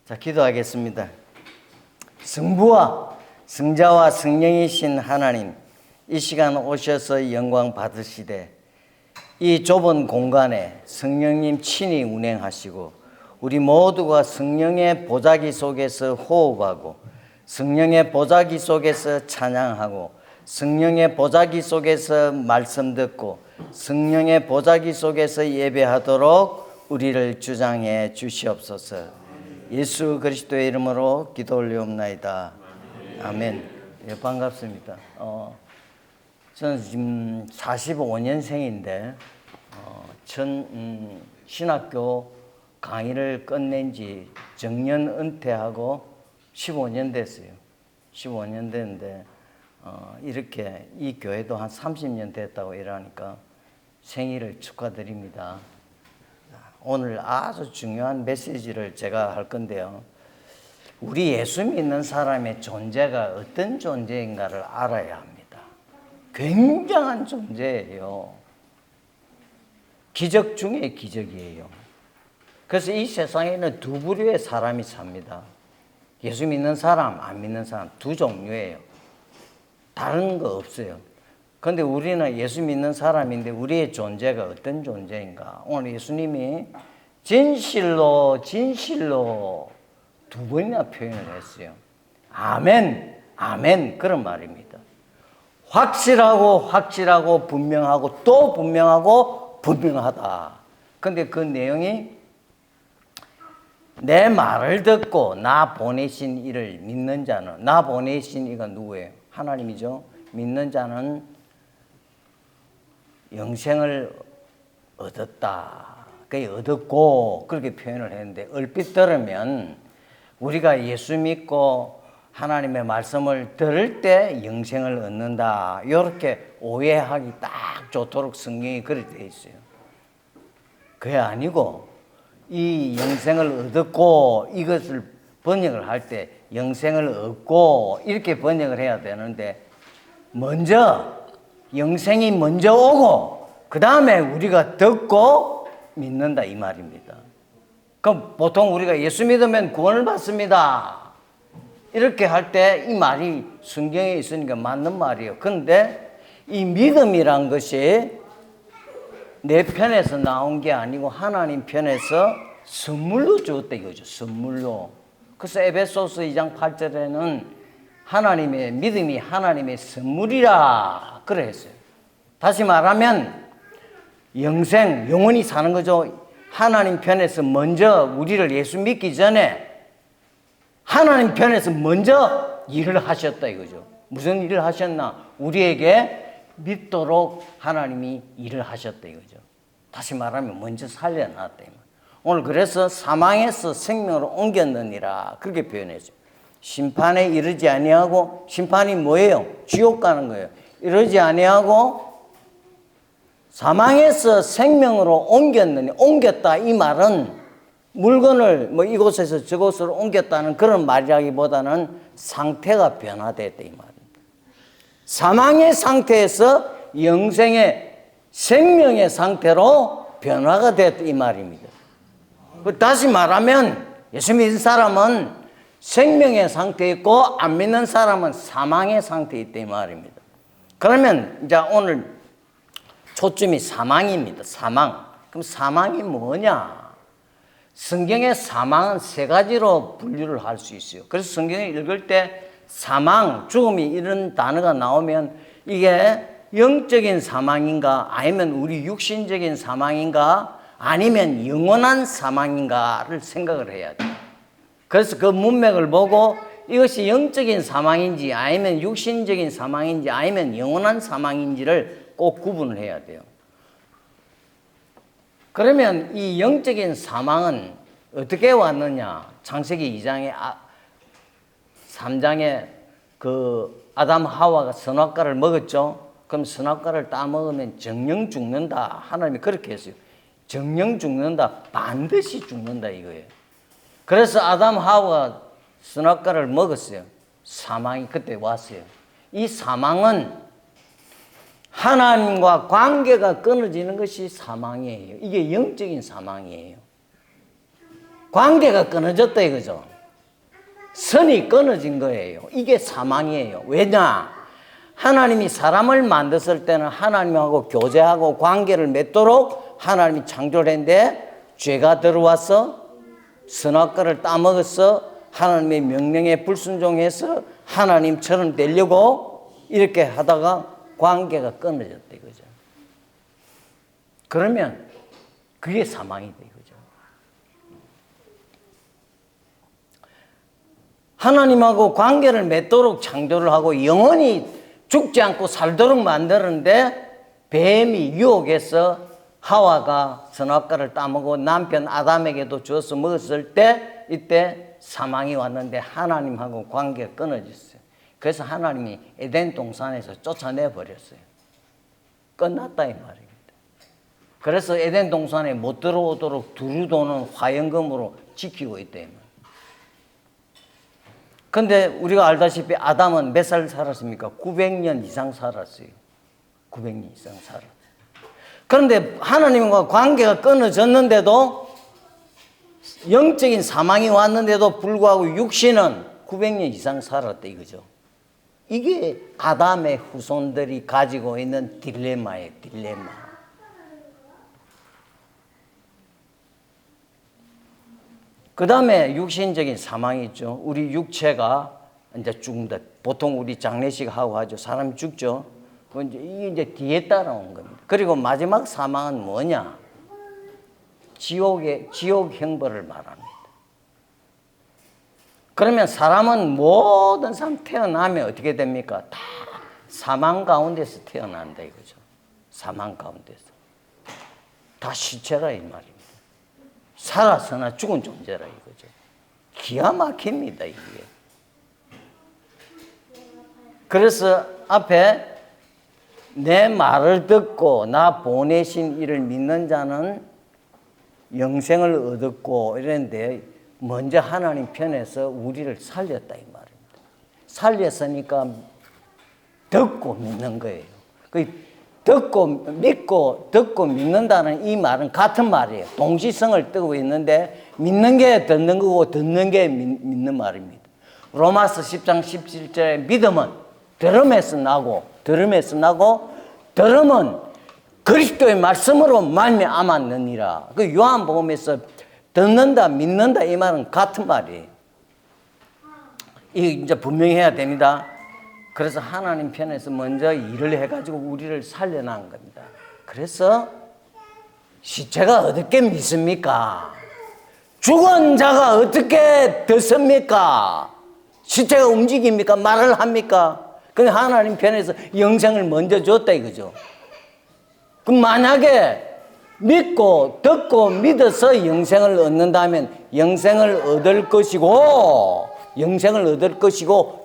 자, 기도하겠습니다. 성부와 성자와 성령이신 하나님, 이 시간 오셔서 영광 받으시되 이 좁은 공간에 성령님 친히 운행하시고 우리 모두가 성령의 보자기 속에서 호흡하고 성령의 보자기 속에서 찬양하고 성령의 보자기 속에서 말씀 듣고 성령의 보자기 속에서 예배하도록 우리를 주장해 주시옵소서. 예수 그리스도의 이름으로 기도 올리옵나이다. 아멘. 예, 반갑습니다. 저는 지금 45년생인데 신학교 강의를 끝낸 지 정년 은퇴하고 15년 됐어요. 15년 됐는데 이렇게 이 교회도 한 30년 됐다고 이러니까 생일을 축하드립니다. 오늘 아주 중요한 메시지를 제가 할 건데요. 우리 예수 믿는 사람의 존재가 어떤 존재인가를 알아야 합니다. 굉장한 존재예요. 기적 중에 기적이에요. 그래서 이 세상에는 두 부류의 사람이 삽니다. 예수 믿는 사람, 안 믿는 사람 두 종류예요. 다른 거 없어요. 그런데 우리는 예수 믿는 사람인데 우리의 존재가 어떤 존재인가? 오늘 예수님이 진실로 두 번이나 표현을 했어요. 아멘, 아멘 그런 말입니다. 확실하고 분명하고 또 분명하고 분명하다. 그런데 그 내용이 내 말을 듣고 나 보내신 이를 믿는 자는, 나 보내신 이가 누구예요? 하나님이죠. 믿는 자는 영생을 얻었다. 얻었고 그렇게 표현을 했는데 얼핏 들으면 우리가 예수 믿고 하나님의 말씀을 들을 때 영생을 얻는다. 이렇게 오해하기 딱 좋도록 성경이 그렇게 되어 있어요. 그게 아니고 이 영생을 얻었고 이것을 번역을 할 때 영생을 얻고 이렇게 번역을 해야 되는데 먼저 영생이 먼저 오고 그 다음에 우리가 듣고 믿는다 이 말입니다. 그럼 보통 우리가 예수 믿으면 구원을 받습니다. 이렇게 할 때 이 말이 성경에 있으니까 맞는 말이에요. 그런데 이 믿음이란 것이 내 편에서 나온 게 아니고 하나님 편에서 선물로 주었다 이거죠. 선물로. 그래서 에베소서 2장 8절에는 하나님의 믿음이 하나님의 선물이라 그래 했어요. 다시 말하면 영생, 영원히 사는 거죠. 하나님 편에서 먼저 우리를 예수 믿기 전에 하나님 편에서 먼저 일을 하셨다 이거죠. 무슨 일을 하셨나? 우리에게 믿도록 하나님이 일을 하셨다 이거죠. 다시 말하면 먼저 살려놨다 이 말. 오늘 그래서 사망에서 생명으로 옮겼느니라 그렇게 표현했어요. 심판에 이르지 아니하고, 심판이 뭐예요? 지옥 가는 거예요. 이러지 아니하고 사망에서 생명으로 옮겼느니, 옮겼다 이 말은 물건을 뭐 이곳에서 저곳으로 옮겼다는 그런 말이라기보다는 상태가 변화됐다 이 말입니다. 사망의 상태에서 영생의 생명의 상태로 변화가 됐다 이 말입니다. 다시 말하면 예수 믿는 사람은 생명의 상태에 있고 안 믿는 사람은 사망의 상태에 있다 이 말입니다. 그러면 이제 오늘 초점이 사망입니다. 사망. 그럼 사망이 뭐냐? 성경의 사망은 세 가지로 분류를 할 수 있어요. 그래서 성경을 읽을 때 사망, 죽음이 이런 단어가 나오면 이게 영적인 사망인가 아니면 우리 육신적인 사망인가 아니면 영원한 사망인가를 생각을 해야 돼요. 그래서 그 문맥을 보고 이것이 영적인 사망인지 아니면 육신적인 사망인지 아니면 영원한 사망인지를 꼭 구분을 해야 돼요. 그러면 이 영적인 사망은 어떻게 왔느냐? 창세기 2장에 3장에 그 아담 하와가 선악과를 먹었죠. 그럼 선악과를 따먹으면 정령 죽는다. 하나님이 그렇게 했어요. 정령 죽는다. 반드시 죽는다 이거예요. 그래서 아담 하와가 선악과를 먹었어요. 사망이 그때 왔어요. 이 사망은 하나님과 관계가 끊어지는 것이 사망이에요. 이게 영적인 사망이에요. 관계가 끊어졌다 이거죠. 선이 끊어진 거예요. 이게 사망이에요. 왜냐? 하나님이 사람을 만들었을 때는 하나님하고 교제하고 관계를 맺도록 하나님이 창조를 했는데 죄가 들어와서 선악과를 따먹어서 하나님의 명령에 불순종해서 하나님처럼 되려고 이렇게 하다가 관계가 끊어졌다 이거죠. 그러면 그게 사망이다 이거죠. 하나님하고 관계를 맺도록 창조를 하고 영원히 죽지 않고 살도록 만드는데 뱀이 유혹해서 하와가 선악과를 따먹고 남편 아담에게도 주어서 먹었을 때 이때 사망이 왔는데 하나님하고 관계가 끊어졌어요. 그래서 하나님이 에덴 동산에서 쫓아내 버렸어요. 끝났다 이 말입니다. 그래서 에덴 동산에 못 들어오도록 두루 도는 화영검으로 지키고 있다 이 말입니다. 근데 우리가 알다시피 아담은 몇 살 살았습니까? 900년 이상 살았어요. 900년 이상 살았어요. 그런데 하나님과 관계가 끊어졌는데도 영적인 사망이 왔는데도 불구하고 육신은 900년 이상 살았다 이거죠. 이게 아담의 후손들이 가지고 있는 딜레마예요. 딜레마. 그 다음에 육신적인 사망이 있죠. 우리 육체가 이제 죽는다. 보통 우리 장례식 하고 하죠. 사람이 죽죠. 이게 이제 뒤에 따라온 겁니다. 그리고 마지막 사망은 뭐냐? 지옥 형벌을 말합니다. 그러면 사람은 모든 사람 태어나면 어떻게 됩니까? 다 사망 가운데서 태어난다 이거죠. 사망 가운데서. 다 시체라 이 말입니다. 살아서나 죽은 존재라 이거죠. 기가 막힙니다 이게. 그래서 앞에 내 말을 듣고 나 보내신 이를 믿는 자는 영생을 얻었고 이랬는데 먼저 하나님 편에서 우리를 살렸다 이 말입니다. 살렸으니까 듣고 믿는 거예요. 듣고 믿고 듣고 믿는다는 이 말은 같은 말이에요. 동시성을 띠고 있는데 믿는 게 듣는 거고 듣는 게 믿는 말입니다. 로마서 10장 17절에 믿음은 들음에서 나고 들음은 그리스도의 말씀으로 말미암았느니라. 그 요한복음에서 듣는다 믿는다 이 말은 같은 말이에요. 이게 이제 분명히 해야 됩니다. 그래서 하나님 편에서 먼저 일을 해가지고 우리를 살려난 겁니다. 그래서 시체가 어떻게 믿습니까? 죽은 자가 어떻게 듣습니까? 시체가 움직입니까? 말을 합니까? 근데 하나님 편에서 영생을 먼저 줬다 이거죠. 그럼 만약에 믿고 듣고 믿어서 영생을 얻는다면 영생을 얻을 것이고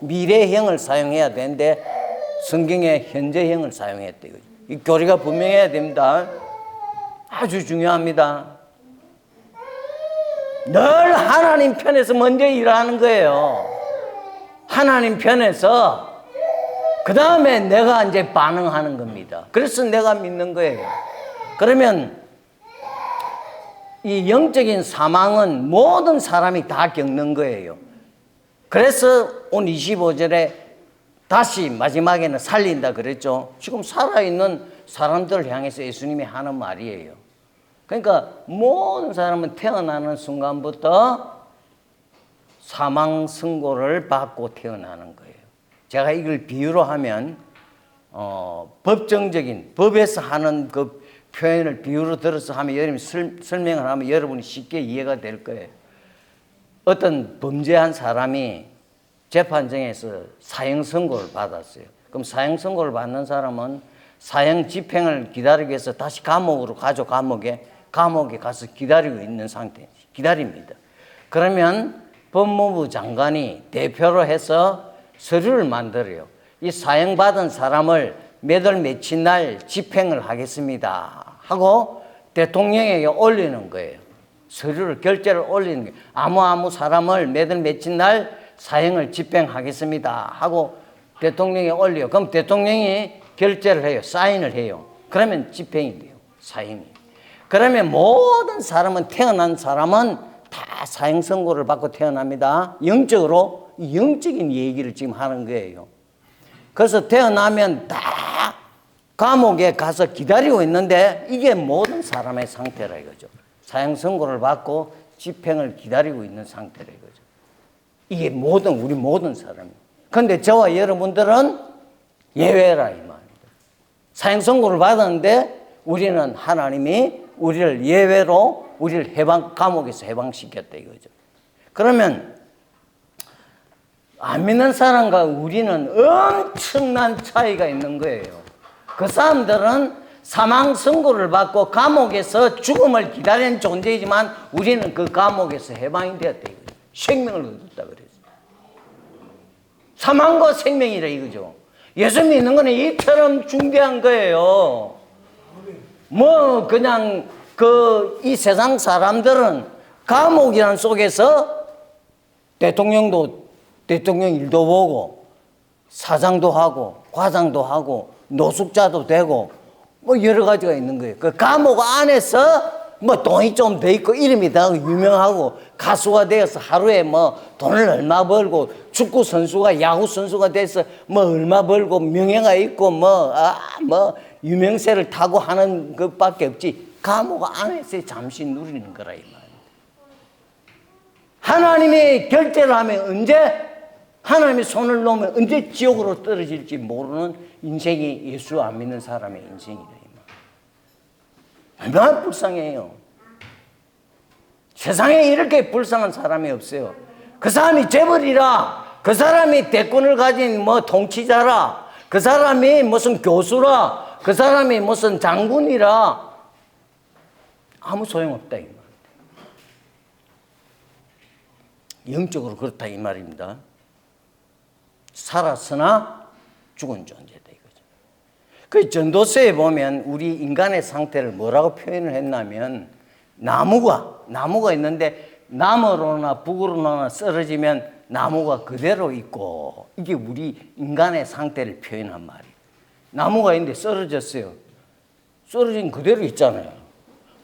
미래형을 사용해야 되는데 성경에 현재형을 사용했다 이거죠. 이 교리가 분명해야 됩니다. 아주 중요합니다. 늘 하나님 편에서 먼저 일하는 거예요. 하나님 편에서 그 다음에 내가 이제 반응하는 겁니다. 그래서 내가 믿는 거예요. 그러면 이 영적인 사망은 모든 사람이 다 겪는 거예요. 그래서 오늘 25절에 다시 마지막에는 살린다 그랬죠. 지금 살아있는 사람들을 향해서 예수님이 하는 말이에요. 그러니까 모든 사람은 태어나는 순간부터 사망 선고를 받고 태어나는 거예요. 제가 이걸 비유로 하면 법정적인 법에서 하는 그 표현을 비유로 들어서 하면 여러분이 설명을 하면 여러분이 쉽게 이해가 될 거예요. 어떤 범죄한 사람이 재판정에서 사형 선고를 받았어요. 그럼 사형 선고를 받는 사람은 사형 집행을 기다리기 위해서 다시 감옥으로 가죠. 감옥에 가서 기다리고 있는 상태, 기다립니다. 그러면 법무부 장관이 대표로 해서 서류를 만들어요. 이 사형받은 사람을 몇 월 며칠 날 집행을 하겠습니다 하고 대통령에게 올리는 거예요. 서류를 결재를 올리는 거예요. 아무 사람을 몇 월 며칠 날 사형을 집행하겠습니다 하고 대통령에 올려요. 그럼 대통령이 결재를 해요. 사인을 해요. 그러면 집행이 돼요. 사형이. 그러면 모든 사람은 태어난 사람은 다 사형 선고를 받고 태어납니다. 영적으로 영적인 얘기를 지금 하는 거예요. 그래서 태어나면 다 감옥에 가서 기다리고 있는데 이게 모든 사람의 상태라 이거죠. 사형 선고를 받고 집행을 기다리고 있는 상태라 이거죠. 이게 우리 모든 사람이. 그런데 저와 여러분들은 예외라 이 말입니다. 사형 선고를 받았는데 우리는 하나님이 우리를 예외로 우리를 감옥에서 해방시켰다 이거죠. 그러면 안 믿는 사람과 우리는 엄청난 차이가 있는 거예요. 그 사람들은 사망 선고를 받고 감옥에서 죽음을 기다리는 존재이지만 우리는 그 감옥에서 해방이 되었다 이거죠. 생명을 얻었다 그랬어요. 사망과 생명이라 이거죠. 예수 믿는 거는 이처럼 중대한 거예요. 뭐 그냥 이 세상 사람들은 감옥이라는 속에서 대통령 일도 보고 사장도 하고 과장도 하고 노숙자도 되고 뭐 여러 가지가 있는 거예요. 그 감옥 안에서 뭐 돈이 좀 더 있고 이름이 더 유명하고 가수가 되어서 하루에 뭐 돈을 얼마 벌고 축구 선수가 야구 선수가 돼서 뭐 얼마 벌고 명예가 있고 뭐 유명세를 타고 하는 것밖에 없지. 감옥 안에서 잠시 누리는 거라 이 말입니다. 하나님이 결제를 하면 언제 하나님이 손을 놓으면 언제 지옥으로 떨어질지 모르는 인생이 예수 안 믿는 사람의 인생이다 이 말. 얼마나 불쌍해요. 세상에 이렇게 불쌍한 사람이 없어요. 그 사람이 재벌이라, 그 사람이 대권을 가진 뭐 통치자라, 그 사람이 무슨 교수라, 그 사람이 무슨 장군이라 아무 소용없다 이 말. 영적으로 그렇다 이 말입니다. 살았으나 죽은 존재다 이거죠. 그 전도서에 보면 우리 인간의 상태를 뭐라고 표현을 했냐면 나무가 있는데 남으로나 북으로나 쓰러지면 나무가 그대로 있고 이게 우리 인간의 상태를 표현한 말이에요. 나무가 있는데 쓰러졌어요. 쓰러진 그대로 있잖아요.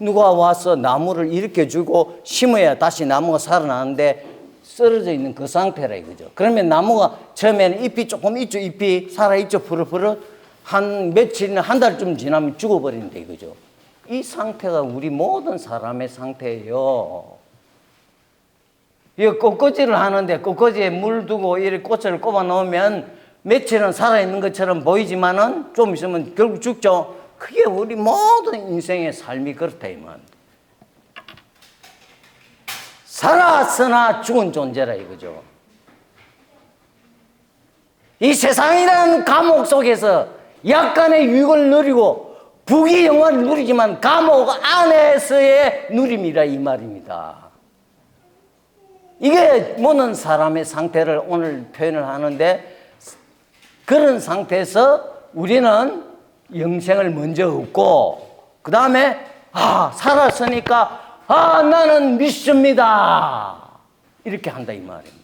누가 와서 나무를 일으켜주고 심어야 다시 나무가 살아나는데 쓰러져 있는 그 상태라 이거죠. 그러면 나무가 처음에는 잎이 조금 있죠. 잎이 살아있죠. 푸릇푸릇. 한 며칠이나 한 달쯤 지나면 죽어버린다 이거죠. 이 상태가 우리 모든 사람의 상태예요. 이 꽃꽂이를 하는데 꽃꽂이에 물 두고 이렇게 꽃을 꼽아 놓으면 며칠은 살아있는 것처럼 보이지만은 좀 있으면 결국 죽죠. 그게 우리 모든 인생의 삶이 그렇다 이 말입니다. 살았으나 죽은 존재라 이거죠. 이 세상이라는 감옥 속에서 약간의 유익을 누리고 부귀 영화를 누리지만 감옥 안에서의 누림이라 이 말입니다. 이게 모든 사람의 상태를 오늘 표현을 하는데 그런 상태에서 우리는 영생을 먼저 얻고 그 다음에 살았으니까 나는 믿습니다. 이렇게 한다 이 말입니다.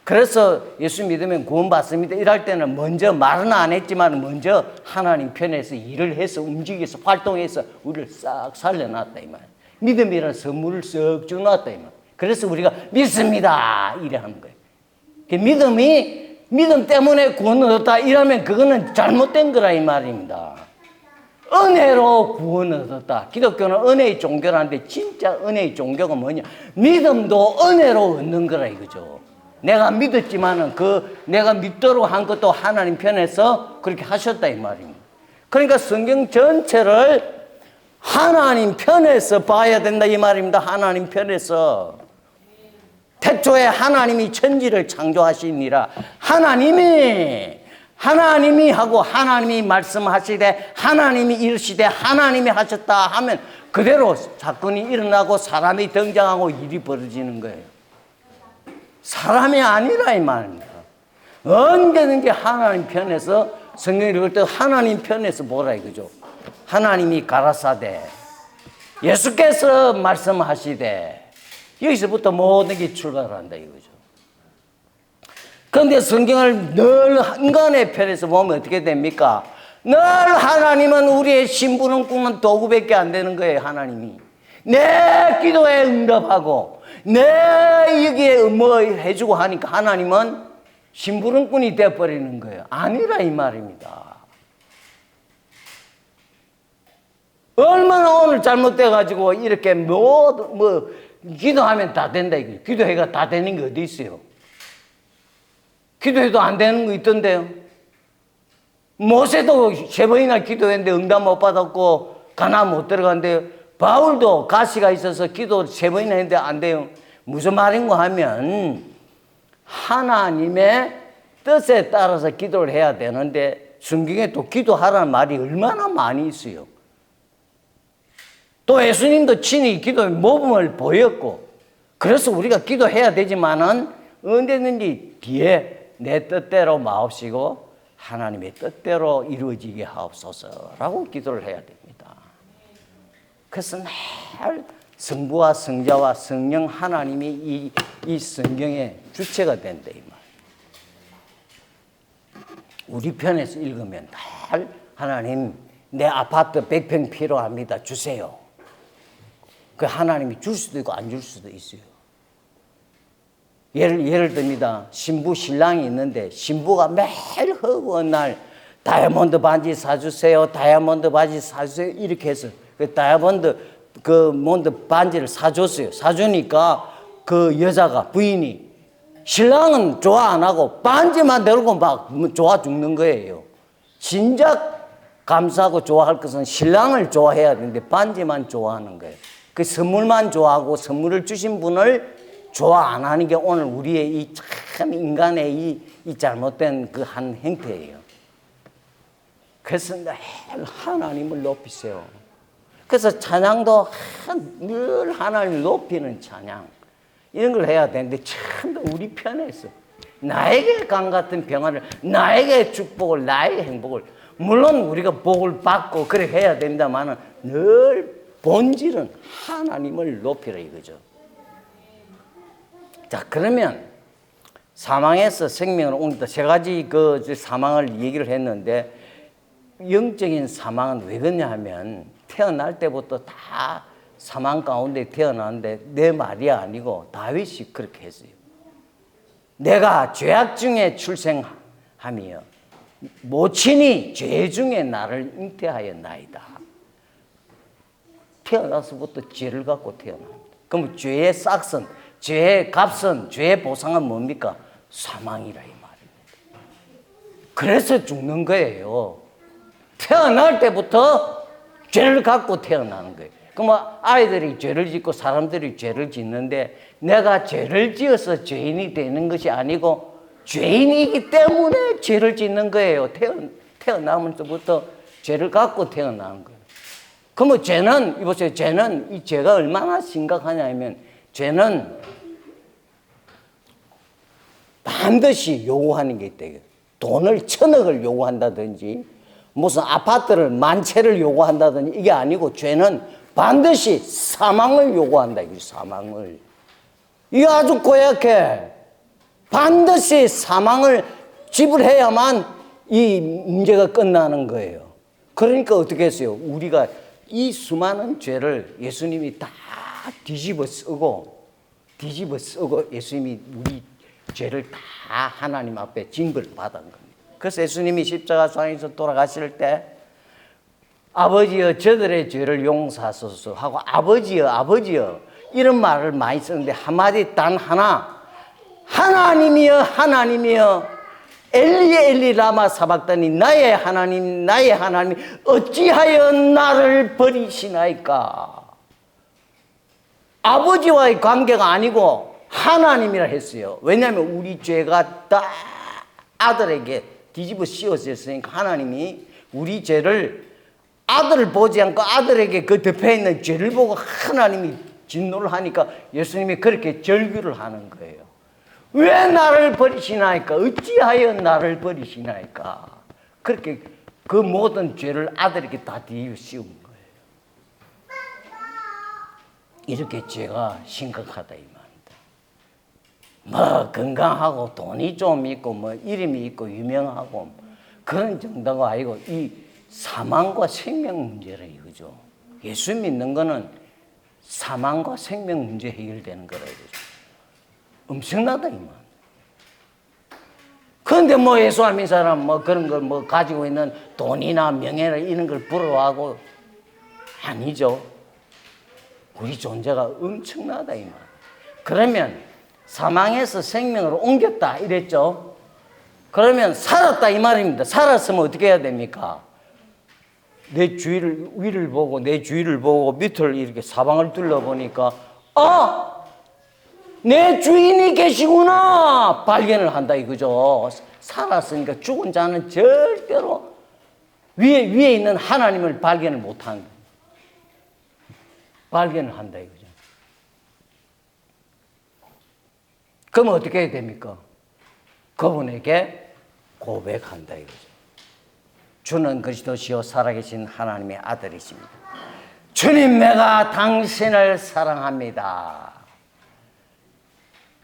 그래서 예수 믿으면 구원받습니다. 이럴 때는 먼저 말은 안 했지만 먼저 하나님 편에서 일을 해서 움직여서 활동해서 우리를 싹 살려놨다 이 말이에요. 믿음이라는 선물을 쓱 주놨다 이 말이에요. 그래서 우리가 믿습니다. 이래 하는 거예요. 믿음 때문에 구원을 얻었다 이러면 그거는 잘못된 거라 이 말입니다. 은혜로 구원을 얻었다. 기독교는 은혜의 종교라는데 진짜 은혜의 종교가 뭐냐? 믿음도 은혜로 얻는 거라 이거죠. 내가 믿었지만은 내가 믿도록 한 것도 하나님 편에서 그렇게 하셨다 이 말입니다. 그러니까 성경 전체를 하나님 편에서 봐야 된다 이 말입니다. 하나님 편에서. 태초에 하나님이 천지를 창조하시니라. 하나님이 하고 하나님이 말씀하시되 하나님이 이르시되 하나님이 하셨다 하면 그대로 사건이 일어나고 사람이 등장하고 일이 벌어지는 거예요. 사람이 아니라 이 말입니다. 언제든지 하나님 편에서 성경을 읽을 때 하나님 편에서 보라 이거죠. 하나님이 가라사대 예수께서 말씀하시되 여기서부터 모든 게 출발한다 이거죠. 그런데 성경을 늘 인간의 편에서 보면 어떻게 됩니까? 늘 하나님은 우리의 심부름 꾼는 도구밖에 안 되는 거예요. 하나님이 내 기도에 응답하고 내 여기에 뭐 해주고 하니까 하나님은 심부름꾼이 되어버리는 거예요. 아니라 이 말입니다. 얼마나 오늘 잘못돼가지고 이렇게 기도하면 다 된다 이거예요. 기도해가 다 되는 게 어디 있어요? 기도해도 안 되는 거 있던데요. 모세도 3번이나 기도했는데 응답 못 받았고 가나안 못 들어간대요. 바울도 가시가 있어서 기도 3번이나 했는데 안 돼요. 무슨 말인가 하면 하나님의 뜻에 따라서 기도를 해야 되는데 성경에 또 기도하라는 말이 얼마나 많이 있어요. 또 예수님도 친히 기도의 모범을 보였고 그래서 우리가 기도해야 되지만은 언제든지 뒤에 내 뜻대로 마옵시고 하나님의 뜻대로 이루어지게 하옵소서라고 기도를 해야 됩니다. 그래서 늘 성부와 성자와 성령 하나님이 이 성경의 주체가 된다 이 말. 우리 편에서 읽으면 늘 하나님 내 아파트 100평 필요합니다. 주세요. 그 하나님이 줄 수도 있고 안 줄 수도 있어요. 예를 듭니다. 신부 신랑이 있는데 신부가 매일 허구한 날 다이아몬드 반지 사주세요. 다이아몬드 반지 사주세요. 이렇게 해서 그 다이아몬드 반지를 사줬어요. 사주니까 그 여자가 부인이 신랑은 좋아 안 하고 반지만 들고 막 좋아 죽는 거예요. 진작 감사하고 좋아할 것은 신랑을 좋아해야 되는데 반지만 좋아하는 거예요. 그 선물만 좋아하고 선물을 주신 분을 좋아 안 하는 게 오늘 우리의 이 참 인간의 이 잘못된 그 한 행태예요. 그래서 하나님을 높이세요. 그래서 찬양도 늘 하나님을 높이는 찬양 이런 걸 해야 되는데 참 우리 편에서 나에게 강 같은 평안을 나에게 축복을 나에게 행복을 물론 우리가 복을 받고 그렇게 해야 된다마는 늘 본질은 하나님을 높이라 이거죠. 자, 그러면 사망에서 생명으로 옮긴다. 3가지 그 사망을 얘기를 했는데 영적인 사망은 왜 그러냐 하면 태어날 때부터 다 사망 가운데 태어났는데 내 말이 아니고 다윗이 그렇게 했어요. 내가 죄악 중에 출생하며 모친이 죄 중에 나를 잉태하였나이다. 태어나서부터 죄를 갖고 태어납니다. 그럼 죄의 싹선, 죄의 값은, 죄의 보상은 뭡니까? 사망이라 이 말입니다. 그래서 죽는 거예요. 태어날 때부터 죄를 갖고 태어나는 거예요. 그럼 아이들이 죄를 짓고 사람들이 죄를 짓는데 내가 죄를 지어서 죄인이 되는 것이 아니고 죄인이기 때문에 죄를 짓는 거예요. 태어나면서부터 죄를 갖고 태어나는 거예요. 그러면 죄는, 이보세요. 죄는, 이 죄가 얼마나 심각하냐면, 죄는 반드시 요구하는 게 있다. 돈을 1000억을 요구한다든지, 무슨 아파트를 10,000채를 요구한다든지, 이게 아니고, 죄는 반드시 사망을 요구한다. 이 사망을. 이게 아주 고약해. 반드시 사망을 지불해야만 이 문제가 끝나는 거예요. 그러니까 어떻게 했어요? 우리가 이 수많은 죄를 예수님이 다 뒤집어 쓰고 예수님이 우리 죄를 다 하나님 앞에 징벌 받은 겁니다. 그래서 예수님이 십자가상에서 돌아가실 때 아버지여 저들의 죄를 용서하소서 하고 아버지여 이런 말을 많이 쓰는데 한마디 단 하나 하나님이여 엘리 라마 사박다니 나의 하나님 어찌하여 나를 버리시나이까. 아버지와의 관계가 아니고 하나님이라 했어요. 왜냐하면 우리 죄가 다 아들에게 뒤집어 씌워졌으니까 하나님이 우리 죄를 아들을 보지 않고 아들에게 그 덮여 있는 죄를 보고 하나님이 진노를 하니까 예수님이 그렇게 절규를 하는 거예요. 왜 나를 버리시나이까? 어찌하여 나를 버리시나이까? 그렇게 그 모든 죄를 아들에게 다 뒤집어 씌운 거예요. 이렇게 죄가 심각하다 이 말입니다. 뭐 건강하고 돈이 좀 있고 뭐 이름이 있고 유명하고 그런 정도가 아니고 이 사망과 생명 문제라 이거죠. 예수 믿는 거는 사망과 생명 문제 해결되는 거라 이거죠. 엄청나다 이 말. 그런데 뭐 예수 안 믿는 사람 뭐 그런 걸 뭐 가지고 있는 돈이나 명예나 이런 걸 부러워하고 아니죠. 우리 존재가 엄청나다 이 말. 그러면 사망에서 생명으로 옮겼다 이랬죠. 그러면 살았다 이 말입니다. 살았으면 어떻게 해야 됩니까? 내 주위를 위를 보고 내 주위를 보고 밑을 이렇게 사방을 둘러보니까 내 주인이 계시구나 발견을 한다 이거죠. 살았으니까 죽은 자는 절대로 위에 있는 하나님을 발견을 못한 거예요. 발견을 한다 이거죠. 그럼 어떻게 해야 됩니까? 그분에게 고백한다 이거죠. 주는 그리스도시요 살아계신 하나님의 아들이십니다. 주님, 내가 당신을 사랑합니다.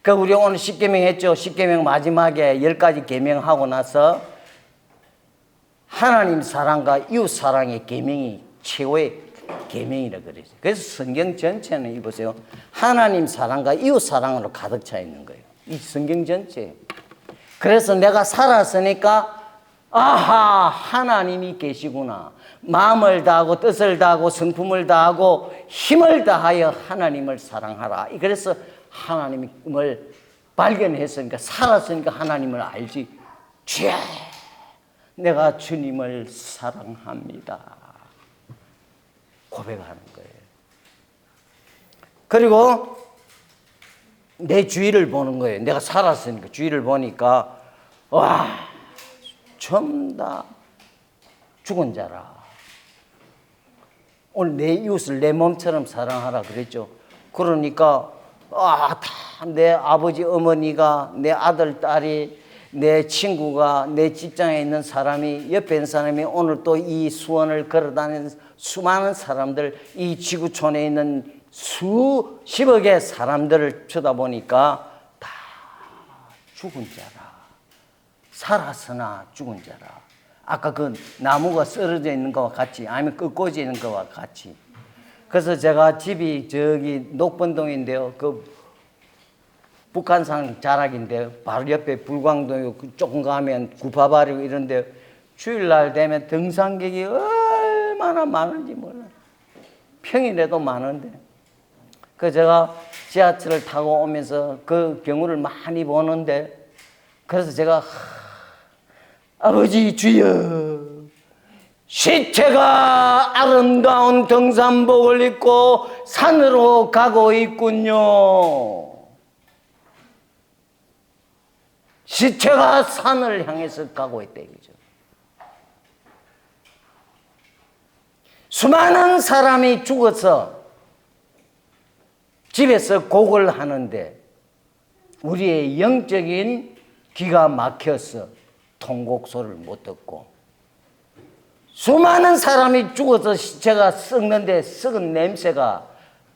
그 우리 오늘 10계명 했죠. 10계명 마지막에 10가지 계명하고 나서 하나님 사랑과 이웃 사랑의 계명이 최고의 계명이라 그러죠. 그래서 성경 전체는 이보세요. 하나님 사랑과 이웃 사랑으로 가득 차 있는 거예요. 이 성경 전체. 그래서 내가 살았으니까 아하, 하나님이 계시구나. 마음을 다하고 뜻을 다하고 성품을 다하고 힘을 다하여 하나님을 사랑하라. 그래서 하나님을 발견했으니까 살았으니까 하나님을 알지. 주야, 내가 주님을 사랑합니다. 고백하는 거예요. 그리고 내 주위를 보는 거예요. 내가 살았으니까 주위를 보니까 와, 전부 다 죽은 자라. 오늘 내 이웃을 내 몸처럼 사랑하라 그랬죠. 그러니까 다 내 아버지 어머니가 내 아들 딸이 내 친구가 내 직장에 있는 사람이 옆에 있는 사람이 오늘 또 이 수원을 걸어다니는 수많은 사람들 이 지구촌에 있는 수십억의 사람들을 쳐다보니까 다 죽은 자라. 살았으나 죽은 자라. 아까 그 나무가 쓰러져 있는 것과 같이 아니면 꺾어져 있는 것과 같이. 그래서 제가 집이 저기 녹번동인데요. 그 북한산 자락인데요. 바로 옆에 불광동이고 조금 가면 구파발이고 이런데 주일날 되면 등산객이 얼마나 많은지 몰라요. 평일에도 많은데. 그 제가 지하철을 타고 오면서 그 경우를 많이 보는데 그래서 제가 아버지 주여, 시체가 아름다운 등산복을 입고 산으로 가고 있군요. 시체가 산을 향해서 가고 있다 이거죠. 수많은 사람이 죽어서 집에서 곡을 하는데 우리의 영적인 귀가 막혀서 통곡 소리를 못 듣고 수많은 사람이 죽어서 시체가 썩는데 썩은 냄새가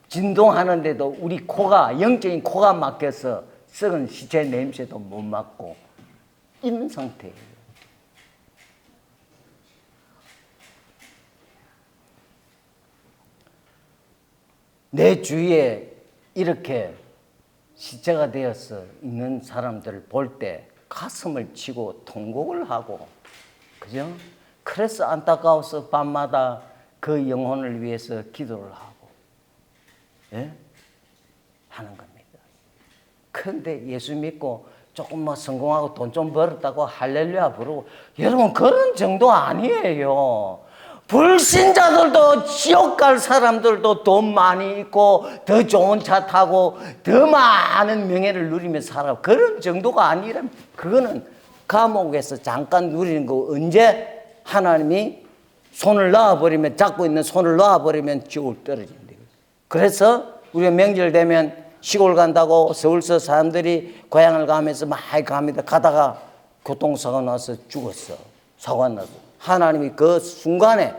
진동하는데도 우리 코가 영적인 코가 막혀서 썩은 시체 냄새도 못 맡고 있는 상태예요. 내 주위에 이렇게 시체가 되어서 있는 사람들을 볼 때 가슴을 치고 통곡을 하고, 그죠? 그래서 안타까워서 밤마다 그 영혼을 위해서 기도를 하고, 예? 하는 겁니다. 그런데 예수 믿고 조금 뭐 성공하고 돈 좀 벌었다고 할렐루야 부르고, 여러분 그런 정도 아니에요. 불신자들도 지옥 갈 사람들도 돈 많이 있고 더 좋은 차 타고 더 많은 명예를 누리며 살아. 그런 정도가 아니라 그거는 감옥에서 잠깐 누리는 거. 언제 하나님이 손을 놔버리면, 잡고 있는 손을 놔버리면 지옥을 떨어진대요. 그래서 우리가 명절 되면 시골 간다고 서울서 사람들이 고향을 가면서 많이 갑니다. 가다가 교통사고 나서 죽었어. 사고 나서. 하나님이 그 순간에,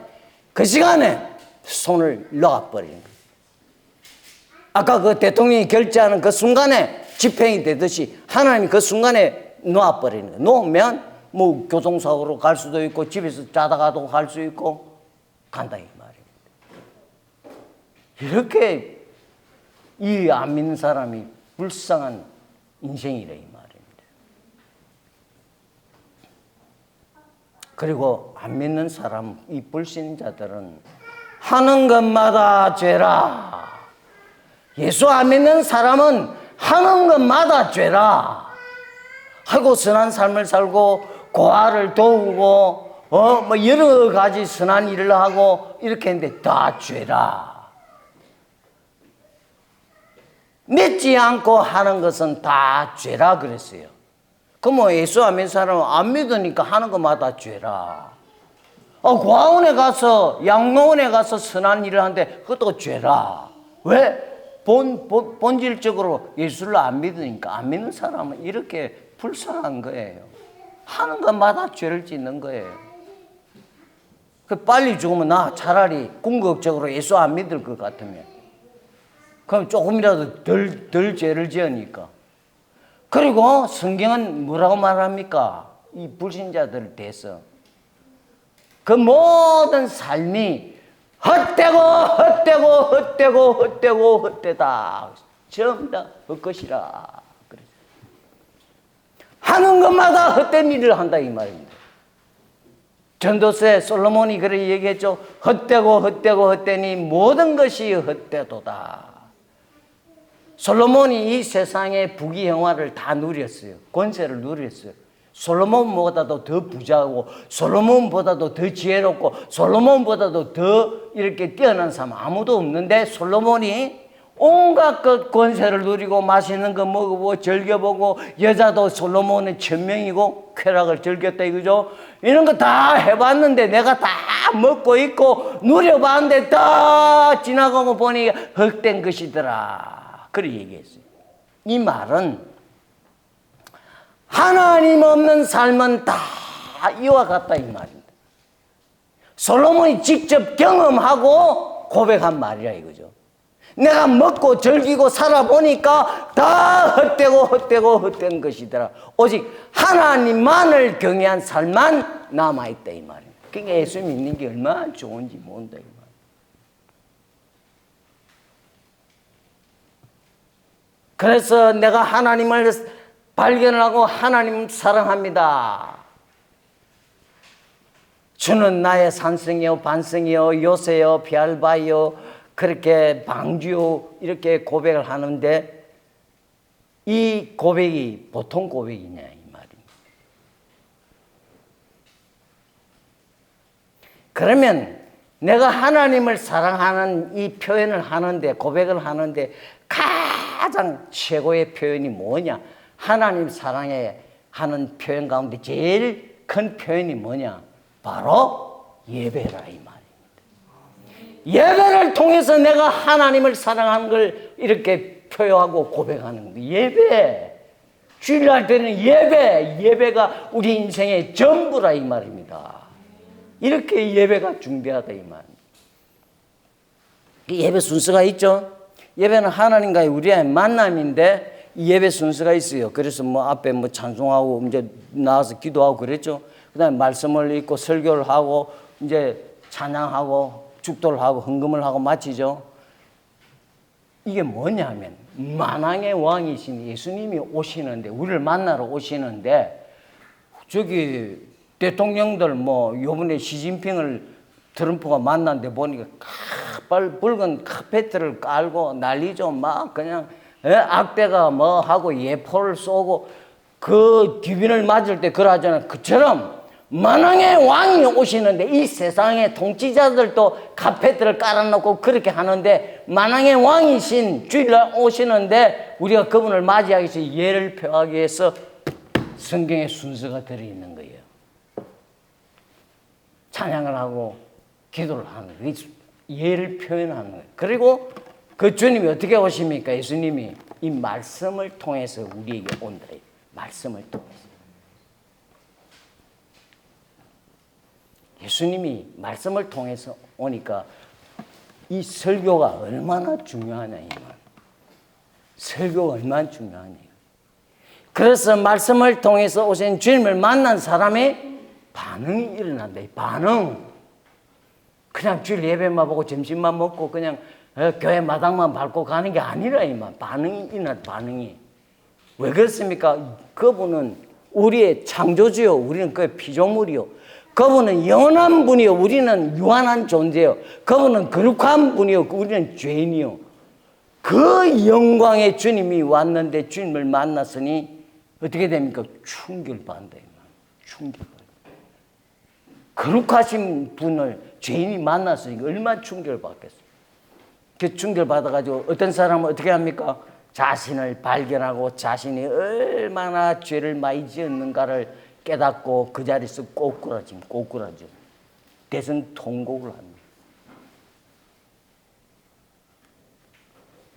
그 시간에 손을 놓아버리는 거예요. 아까 그 대통령이 결재하는 그 순간에 집행이 되듯이 하나님이 그 순간에 놓아버리는 거예요. 놓으면 뭐 교통사고로 갈 수도 있고 집에서 자다가도 갈 수 있고 간다 이 말이에요. 이렇게 이 안 믿는 사람이 불쌍한 인생이래 이 말입니다. 그리고 안 믿는 사람, 이 불신자들은 하는 것마다 죄라. 예수 안 믿는 사람은 하는 것마다 죄라. 하고 선한 삶을 살고 고아를 도우고 뭐 여러 가지 선한 일을 하고 이렇게 했는데 다 죄라. 믿지 않고 하는 것은 다 죄라 그랬어요. 그럼 뭐 예수 안 믿는 사람은 안 믿으니까 하는 것마다 죄라. 고아원에 가서 양로원에 가서 선한 일을 하는데 그것도 죄라. 왜? 본질적으로 예수를 안 믿으니까. 안 믿는 사람은 이렇게 불쌍한 거예요. 하는 것마다 죄를 짓는 거예요. 빨리 죽으면 나 차라리 궁극적으로 예수 안 믿을 것 같으면 그럼 조금이라도 덜 죄를 지으니까. 그리고 성경은 뭐라고 말합니까? 이 불신자들을 대해서 그 모든 삶이 헛되다. 전부 다 헛것이라. 하는 것마다 헛된 일을 한다 이 말입니다. 전도서 솔로몬이 그렇게 얘기했죠. 헛되니 모든 것이 헛되도다. 솔로몬이 이 세상의 부귀영화를 다 누렸어요. 권세를 누렸어요. 솔로몬보다도 더 부자고 솔로몬보다도 더 지혜롭고 솔로몬보다도 더 이렇게 뛰어난 사람 아무도 없는데 솔로몬이 온갖 것 권세를 누리고 맛있는 거 먹어보고 즐겨보고 여자도 솔로몬은 천명이고 쾌락을 즐겼다 이거죠. 이런 거 다 해봤는데 내가 다 먹고 있고 누려봤는데 다 지나가고 보니 헛된 것이더라. 그렇게 얘기했어요. 이 말은 하나님 없는 삶은 다 이와 같다 이 말입니다. 솔로몬이 직접 경험하고 고백한 말이라 이거죠. 내가 먹고 즐기고 살아보니까 다 헛된 것이더라. 오직 하나님만을 경외한 삶만 남아있다 이 말입니다. 그러니까 예수 믿는 게 얼마나 좋은지 모른다 이 말입니다. 그래서 내가 하나님을 발견하고 하나님 사랑합니다. 주는 나의 산성이요 반성이요 요새요 비알바요 그렇게 방주요 이렇게 고백을 하는데 이 고백이 보통 고백이냐 이 말입니다. 그러면 내가 하나님을 사랑하는 이 표현을 하는데 고백을 하는데 가장 최고의 표현이 뭐냐? 하나님 사랑해 하는 표현 가운데 제일 큰 표현이 뭐냐? 바로 예배라 이 말입니다. 예배를 통해서 내가 하나님을 사랑하는 걸 이렇게 표현하고 고백하는 거예요. 예배. 주일날 때는 예배가 우리 인생의 전부라 이 말입니다. 이렇게 예배가 중대하다 이 말입니다. 예배 순서가 있죠. 예배는 하나님과의 우리의 만남인데 이 예배 순서가 있어요. 그래서 뭐 앞에 뭐 찬송하고 이제 나와서 기도하고 그랬죠. 그다음에 말씀을 읽고 설교를 하고 이제 찬양하고 축도를 하고 헌금을 하고 마치죠. 이게 뭐냐면 만왕의 왕이신 예수님이 오시는데 우리를 만나러 오시는데 저기 대통령들 뭐 요번에 시진핑을 트럼프가 만났는데 보니까 붉은 카페트를 깔고 난리죠. 막 그냥 악대가 뭐 하고 예포를 쏘고 그 귀빈을 맞을 때 그러잖아요. 그처럼 만왕의 왕이 오시는데 이 세상의 통치자들도 카페트를 깔아놓고 그렇게 하는데 만왕의 왕이신 주일날 오시는데 우리가 그분을 맞이하기 위해서 예를 표하기 위해서 성경의 순서가 들어있는 거예요. 찬양을 하고 기도를 하는 거예요. 예를 표현하는 거예요. 그리고 그 주님이 어떻게 오십니까? 예수님이 이 말씀을 통해서 우리에게 온다. 말씀을 통해서. 예수님이 말씀을 통해서 오니까 이 설교가 얼마나 중요하냐 이 말. 설교가 얼마나 중요하냐. 그래서 말씀을 통해서 오신 주님을 만난 사람의 반응이 일어난다. 반응. 그냥 주일 예배만 보고 점심만 먹고 그냥 교회 마당만 밟고 가는 게 아니라 이만 반응이 있나 반응이. 왜 그렇습니까? 그분은 우리의 창조주요. 우리는 그의 피조물이요. 그분은 영원한 분이요. 우리는 유한한 존재요. 그분은 거룩한 분이요. 우리는 죄인이요. 그 영광의 주님이 왔는데 주님을 만났으니 어떻게 됩니까? 충격받는다. 충격받는다. 거룩하신 분을 죄인이 만났으니까 얼마나 충격을 받겠어요. 그 충격을 받아가지고 어떤 사람은 어떻게 합니까? 자신을 발견하고 자신이 얼마나 죄를 많이 지었는가를 깨닫고 그 자리에서 꼬꾸라져. 대성통곡을 합니다.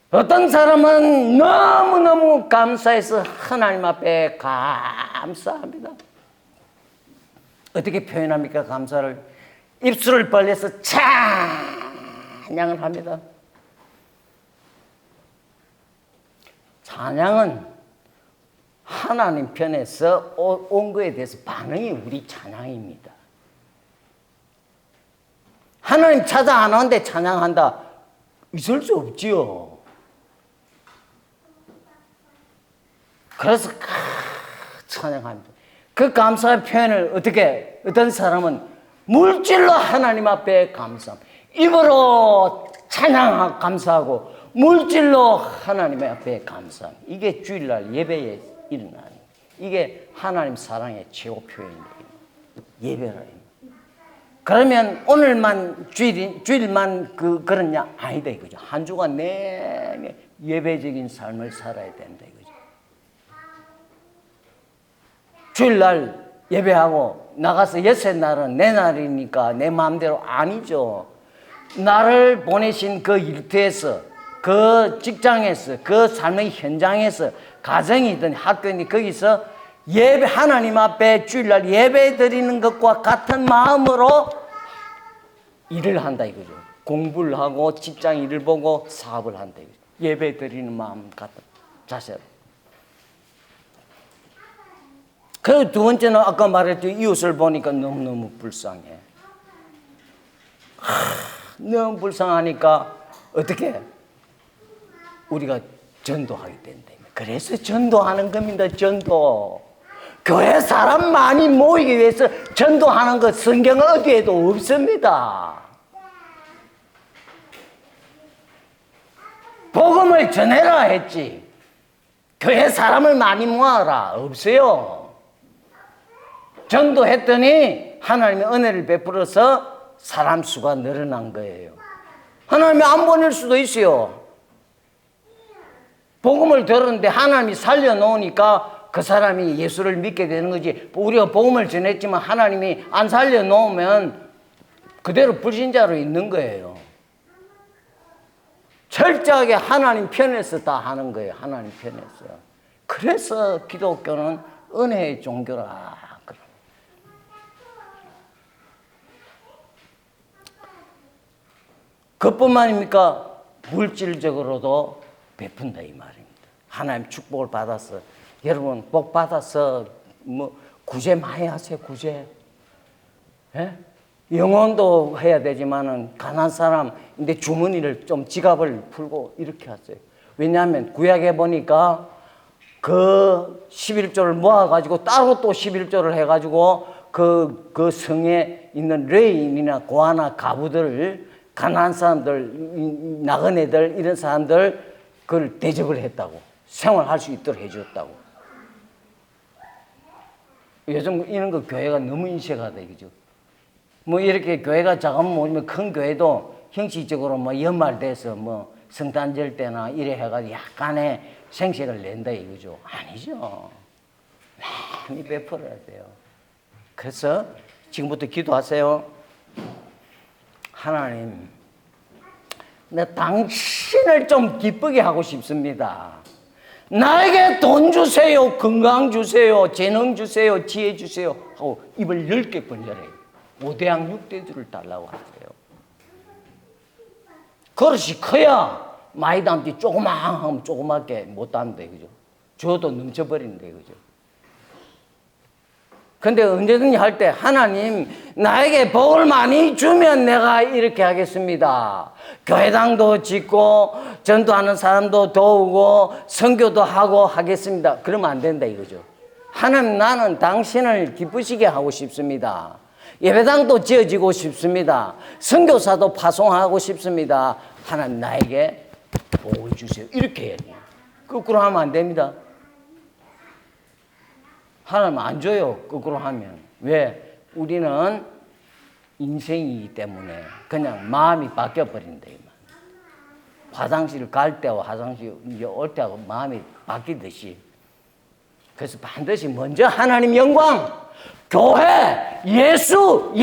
어떤 사람은 너무너무 감사해서 하나님 앞에 감사합니다. 어떻게 표현합니까? 감사를. 입술을 벌려서 찬양을 합니다. 찬양은 하나님 편에서 온 거에 대해서 반응이 우리 찬양입니다. 하나님 찾아 안 오는데 찬양한다. 있을 수 없지요. 그래서 찬양합니다. 그 감사의 표현을 어떻게, 어떤 사람은 물질로 하나님 앞에 감사합니다. 입으로 찬양하고 감사하고 물질로 하나님 앞에 감사합니다. 이게 주일날 예배에 일어나는, 이게 하나님 사랑의 최고 표현입니다. 예배라. 그러면 오늘만 주일만 그러냐? 아니다 이거죠. 한 주간 내내 예배적인 삶을 살아야 된다 이거죠. 주일날 예배하고 나가서 엿새 날은 내 날이니까 내 마음대로 아니죠. 나를 보내신 그 일터에서, 그 직장에서, 그 삶의 현장에서, 가정이든 학교이든 거기서 예배, 하나님 앞에 주일날 예배 드리는 것과 같은 마음으로 일을 한다 이거죠. 공부를 하고 직장 일을 보고 사업을 한다 이거죠. 예배 드리는 마음 같은 자세로. 그 두 번째는 아까 말했죠. 이웃을 보니까 너무너무 불쌍해. 너무 불쌍하니까 어떻게 우리가 전도하게 된다. 그래서 전도하는 겁니다. 전도. 교회 사람 많이 모이기 위해서 전도하는 것 성경 어디에도 없습니다. 복음을 전해라 했지. 교회 사람을 많이 모아라. 없어요. 전도했더니 하나님의 은혜를 베풀어서 사람 수가 늘어난 거예요. 하나님이 안 보낼 수도 있어요. 복음을 들었는데 하나님이 살려놓으니까 그 사람이 예수를 믿게 되는 거지. 우리가 복음을 전했지만 하나님이 안 살려놓으면 그대로 불신자로 있는 거예요. 철저하게 하나님 편에서 다 하는 거예요. 하나님 편에서. 그래서 기독교는 은혜의 종교라. 그뿐만입니까? 물질적으로도 베푼다 이 말입니다. 하나님 축복을 받아서, 여러분 복 받아서 뭐 구제 많이 하세요. 구제. 예? 영혼도 해야 되지만은 가난한 사람인데 주머니를 좀 지갑을 풀고 이렇게 하세요. 왜냐하면 구약에 보니까 그 11조를 모아가지고 따로 또 11조를 해가지고 그 성에 있는 레인이나 고아나 가부들을, 가난한 사람들, 나그네들, 이런 사람들 그걸 대접을 했다고. 생활할 수 있도록 해줬다고. 요즘 이런 거 교회가 너무 인색하다 이거죠. 뭐 이렇게 교회가 작으면 모르면 큰 교회도 형식적으로 뭐 연말 돼서 뭐 성탄절 때나 이래 해가지고 약간의 생색을 낸다 이거죠. 아니죠. 많이 베풀어야 돼요. 그래서 지금부터 기도하세요. 하나님, 나 당신을 좀 기쁘게 하고 싶습니다. 나에게 돈 주세요, 건강 주세요, 재능 주세요, 지혜 주세요 하고 입을 10개 벌려라. 5대양 6대주를 달라고 하세요. 그릇이 커야 많이 담지, 조그만 하면 조그맣게 못 담는데, 그죠? 줘도 넘쳐버리는데, 그죠? 근데 언제든지 할 때 하나님 나에게 복을 많이 주면 내가 이렇게 하겠습니다. 교회당도 짓고 전도하는 사람도 도우고 선교도 하고 하겠습니다. 그러면 안 된다 이거죠. 하나님 나는 당신을 기쁘시게 하고 싶습니다. 예배당도 지어지고 싶습니다. 선교사도 파송하고 싶습니다. 하나님 나에게 복을 주세요. 이렇게 해야 돼요. 거꾸로 하면 안 됩니다. 하나님 안 줘요. 거꾸로 하면. 왜? 우리는 인생이기 때문에 그냥 마음이 바뀌어버린다. 화장실 갈 때와 화장실 올 때하고 마음이 바뀌듯이. 그래서 반드시 먼저 하나님 영광, 교회, 예수,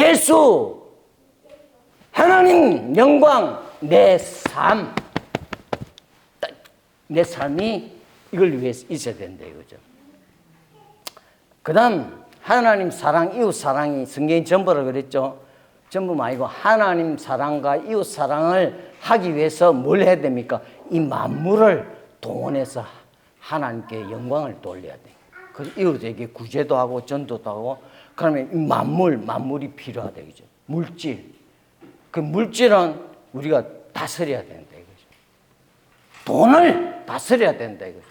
하나님 영광, 내 삶이 이걸 위해서 있어야 된다 이거죠. 그 다음 하나님 사랑, 이웃 사랑이 성경이 전부라 그랬죠. 전부만 아니고 하나님 사랑과 이웃 사랑을 하기 위해서 뭘 해야 됩니까? 이 만물을 동원해서 하나님께 영광을 돌려야 돼. 그래서 이웃에게 구제도 하고 전도도 하고 그러면 이 만물이 필요하다 이거죠. 물질. 그 물질은 우리가 다스려야 된다 이거죠. 돈을 다스려야 된다 이거죠.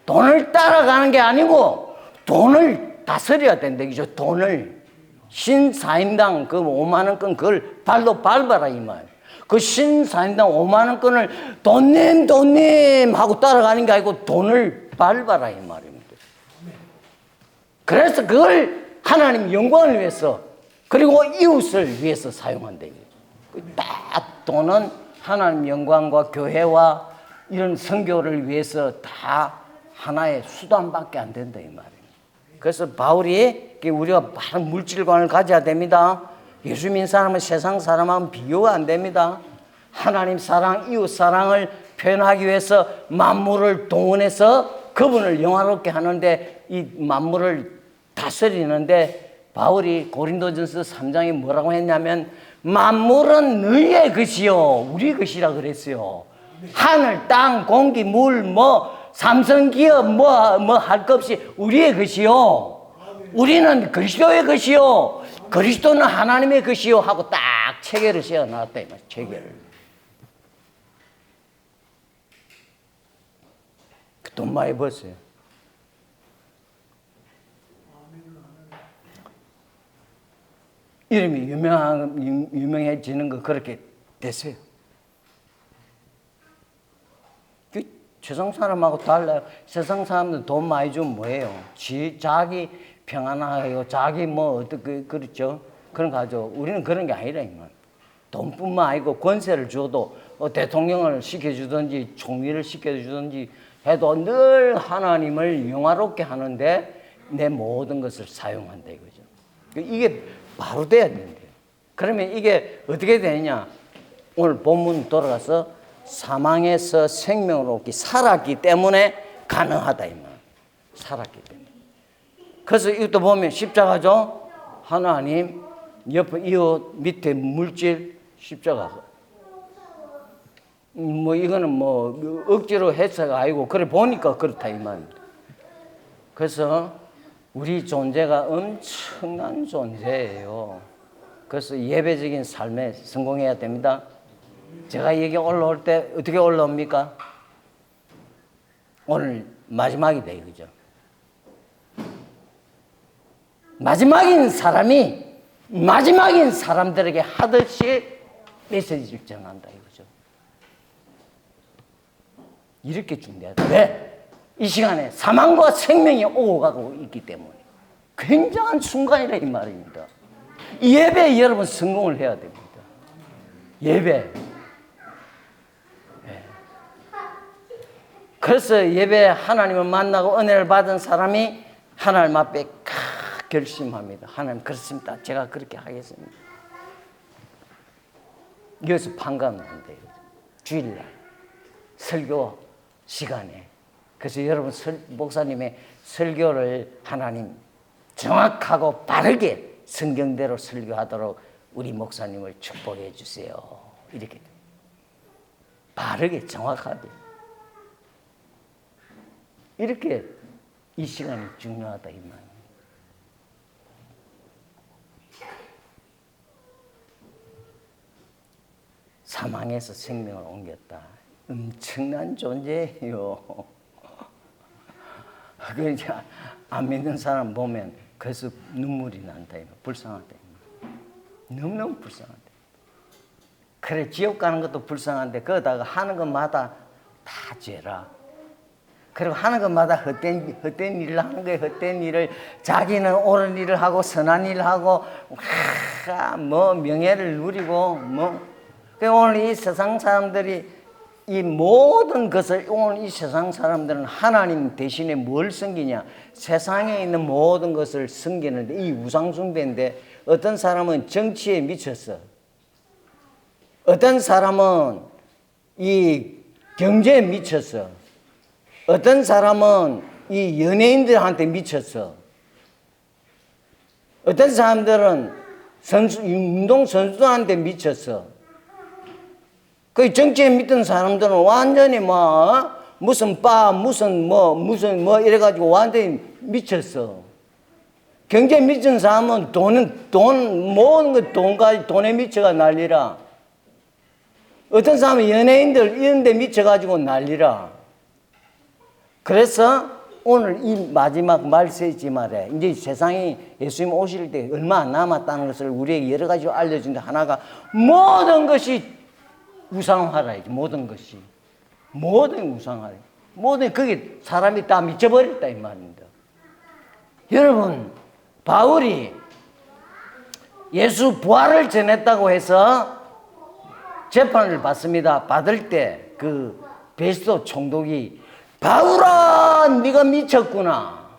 돈을 따라가는 게 아니고 돈을 다스려야 된다 이거죠. 돈을. 신사임당 그 5만원권 그걸 발로 밟아라 이 말. 그 신사임당 5만원권을 돈님 하고 따라가는 게 아니고 돈을 밟아라 이 말입니다. 그래서 그걸 하나님 영광을 위해서 그리고 이웃을 위해서 사용한다 이거죠. 딱 돈은 하나님 영광과 교회와 이런 선교를 위해서 다 하나의 수단밖에 안 된다 이 말이에요. 그래서 바울이 우리가 바른 물질관을 가져야 됩니다. 예수 믿는 사람은 세상 사람하고는 비교가 안 됩니다. 하나님 사랑, 이웃 사랑을 표현하기 위해서 만물을 동원해서 그분을 영화롭게 하는데 이 만물을 다스리는데 바울이 고린도전서 3장에 뭐라고 했냐면 만물은 너희의 것이요 우리 것이라 그랬어요. 하늘, 땅, 공기, 물, 삼성 기업 할 것 없이 우리의 것이요. 우리는 그리스도의 것이요. 그리스도는 하나님의 것이요 하고 딱 체계를 세워놨다. 체계를. 돈 많이 벌었어요. 이름이 유명해지는 거 그렇게 됐어요. 세상 사람하고 달라요. 세상 사람들 돈 많이 주면 뭐예요? 자기 평안하고 자기 어떻게 그렇죠? 그런 거 가지고 우리는 그런 게 아니라 이 말. 돈뿐만 아니고 권세를 줘도 대통령을 시켜주든지 총리를 시켜주든지 해도 늘 하나님을 영화롭게 하는데 내 모든 것을 사용한다 이거죠. 이게 바로 돼야 된대요. 그러면 이게 어떻게 되느냐? 오늘 본문 돌아가서 사망에서 생명으로 얻기 살았기 때문에 가능하다 이 말. 살았기 때문에. 그래서 이것도 보면 십자가죠. 하나님 옆에 이웃 밑에 물질 십자가. 이거는 억지로 해서가 아니고 그래 보니까 그렇다 이 말입니다. 그래서 우리 존재가 엄청난 존재예요. 그래서 예배적인 삶에 성공해야 됩니다. 제가 여기 올라올 때 어떻게 올라옵니까? 오늘 마지막이다 이거죠. 마지막인 사람이 마지막인 사람들에게 하듯이 메시지를 전한다 이거죠. 이렇게 중요하다. 왜? 이 시간에 사망과 생명이 오고 가고 있기 때문에 굉장한 순간이라 이 말입니다. 이 예배에 여러분 성공을 해야 됩니다. 예배. 그래서 예배 하나님을 만나고 은혜를 받은 사람이 하나님 앞에 결심합니다. 하나님 그렇습니다. 제가 그렇게 하겠습니다. 여기서 판가름 한대요. 주일날 설교 시간에. 그래서 여러분 목사님의 설교를 하나님 정확하고 바르게 성경대로 설교하도록 우리 목사님을 축복해 주세요. 이렇게 바르게 정확하게. 이렇게 이 시간이 중요하다 이 말. 사망에서 생명을 옮겼다. 엄청난 존재예요. 그러니까 안 믿는 사람 보면 그래서 눈물이 난다. 불쌍하다. 너무너무 불쌍하다. 그래 지옥 가는 것도 불쌍한데 거기다가 하는 것마다 다 죄라. 그리고 하는 것마다 헛된 일을 하는 거예요. 헛된 일을 자기는 옳은 일을 하고 선한 일을 하고 뭐 명예를 누리고 뭐. 오늘 이 세상 사람들이 이 모든 것을 오늘 이 세상 사람들은 하나님 대신에 뭘 섬기냐? 세상에 있는 모든 것을 섬기는데 이 우상숭배인데 어떤 사람은 정치에 미쳤어. 어떤 사람은 이 경제에 미쳤어. 어떤 사람은 이 연예인들한테 미쳤어. 어떤 사람들은 운동 선수들한테 미쳤어. 그 정치에 믿던 사람들은 완전히 무슨 이래가지고 완전히 미쳤어. 경제에 미친 사람은 모든 것 돈에 미쳐가 난리라. 어떤 사람은 연예인들 이런 데 미쳐가지고 난리라. 그래서 오늘 이 마지막 말세지 말이야. 이제 세상이 예수님 오실 때 얼마 안 남았다는 것을 우리에게 여러 가지로 알려주는데 하나가 모든 것이 우상화라. 모든 것이. 모든 우상화라. 모든 그게 사람이 다 미쳐버렸다 이 말입니다. 여러분 바울이 예수 부활을 전했다고 해서 재판을 받습니다. 받을 때 그 베스도 총독이 바울아 네가 미쳤구나.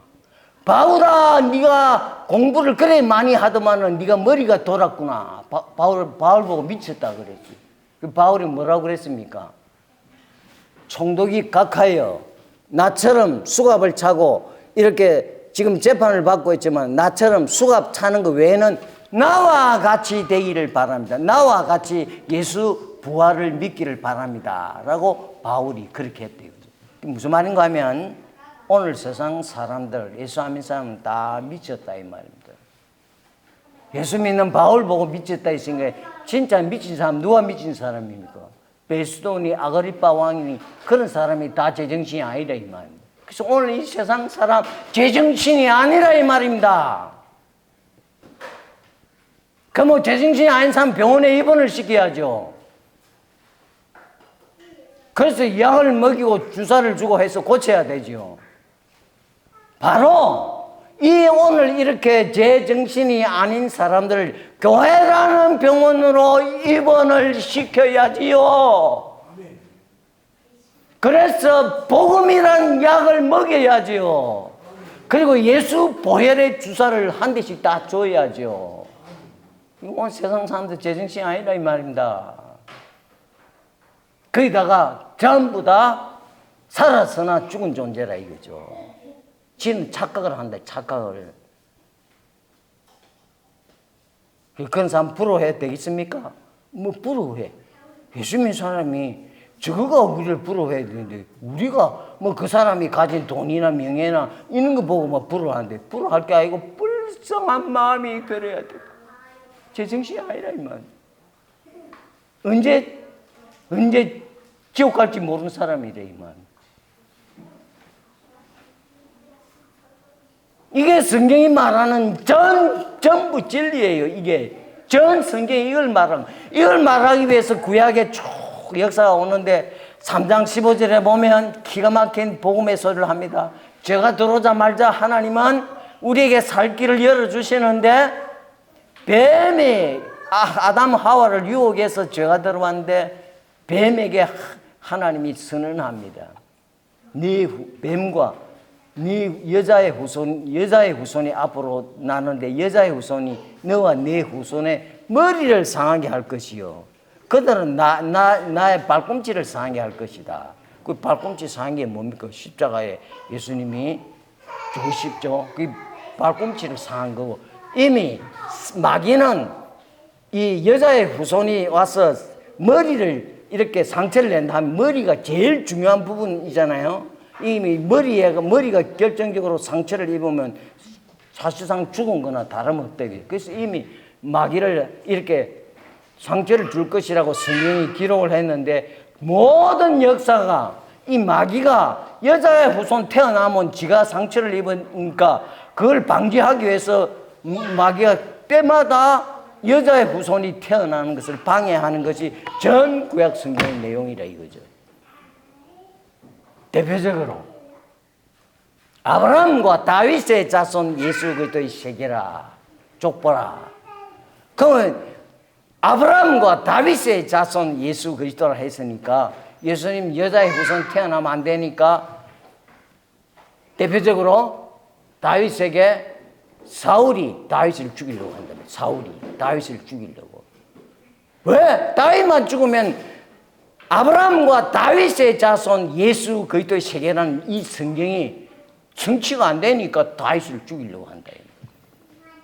바울아 네가 공부를 그래 많이 하더만은 네가 머리가 돌았구나. 바울 보고 미쳤다 그랬지. 그 바울이 뭐라고 그랬습니까? 총독이 각하여 나처럼 수갑을 차고 이렇게 지금 재판을 받고 있지만 나처럼 수갑 차는 거 외에는 나와 같이 되기를 바랍니다. 나와 같이 예수 부활을 믿기를 바랍니다. 라고 바울이 그렇게 했대요. 무슨 말인가 하면 오늘 세상 사람들, 예수 안 믿는 사람은 다 미쳤다 이 말입니다. 예수 믿는 바울 보고 미쳤다 했으니까 진짜 미친 사람 누가 미친 사람입니까? 베스도니 아그리파 왕이니 그런 사람이 다 제정신이 아니라 이 말입니다. 그래서 오늘 이 세상 사람 제정신이 아니라 이 말입니다. 그럼 제정신이 아닌 사람 병원에 입원을 시켜야죠. 그래서 약을 먹이고 주사를 주고 해서 고쳐야 되죠. 바로 이 오늘 이렇게 제정신이 아닌 사람들을 교회라는 병원으로 입원을 시켜야지요. 그래서 복음이라는 약을 먹여야지요. 그리고 예수 보혈의 주사를 한 대씩 다 줘야죠. 이건 세상 사람들 제정신이 아니라 이 말입니다. 거기다가 전부 다 살았으나 죽은 존재라 이거죠. 지는 착각을 한다, 착각을. 그런 사람 부러워해야 되겠습니까? 뭐 부러워해. 예수 믿는 사람이 저거가 우리를 부러워해야 되는데 우리가 뭐 그 사람이 가진 돈이나 명예나 이런 거 보고 막 부러워하는데 부러워할 게 아니고 불쌍한 마음이 들어야 돼. 제정신이 아니라 이 말. 언제 지옥 갈지 모르는 사람이래 이 말. 이게 성경이 말하는 전부 진리예요. 이게 전 성경이 이걸 말하기 위해서 구약에 쭉 역사가 오는데 3장 15절에 보면 기가 막힌 복음의 소리를 합니다. 죄가 들어오자마자 하나님은 우리에게 살 길을 열어주시는데 뱀이 아담 하와를 유혹해서 죄가 들어왔는데 뱀에게 하나님이 선언합니다. 뱀과 여자의 후손이 앞으로 나는데 여자의 후손이 너와 네 후손의 머리를 상하게 할 것이요. 그들은 나의 발꿈치를 상하게 할 것이다. 그 발꿈치 상한 게 뭡니까? 십자가에 예수님이 죽으십죠. 그 발꿈치를 상한 거고 이미 마귀는 이 여자의 후손이 와서 머리를 이렇게 상처를 낸다 하면 머리가 제일 중요한 부분이잖아요. 이미 머리가 결정적으로 상처를 입으면 사실상 죽은 거나 다름없대요. 그래서 이미 마귀를 이렇게 상처를 줄 것이라고 성경이 기록을 했는데 모든 역사가 이 마귀가 여자의 후손 태어나면 지가 상처를 입으니까 그걸 방지하기 위해서 마귀가 때마다 여자의 후손이 태어나는 것을 방해하는 것이 전 구약 성경의 내용이라 이거죠. 대표적으로 아브라함과 다윗의 자손 예수 그리스도의 세계라 족보라. 그러면 아브라함과 다윗의 자손 예수 그리스도라 했으니까 예수님 여자의 후손 태어나면 안 되니까 대표적으로 다윗에게 사울이 다윗을 죽이려고 한다면 사울이 다윗을 죽이려고. 왜? 다윗만 죽으면 아브라함과 다윗의 자손 예수 그리스도의 세계라는 이 성경이 성취가 안 되니까 다윗을 죽이려고 한다.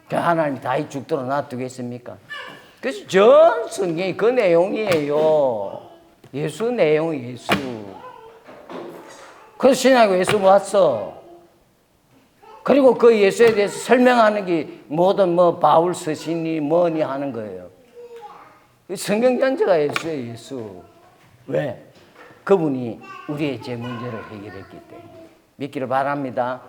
그 하나님이 다윗 죽도록 놔두겠습니까? 그래서 전 성경이 그 내용이에요. 예수 내용, 예수. 그래서 신약에 예수 왔어. 그리고 그 예수에 대해서 설명하는 게 뭐든 뭐 바울 서신이 뭐니 하는 거예요. 성경 전체가 예수예요, 예수. 왜? 그분이 우리의 제 문제를 해결했기 때문에. 믿기를 바랍니다.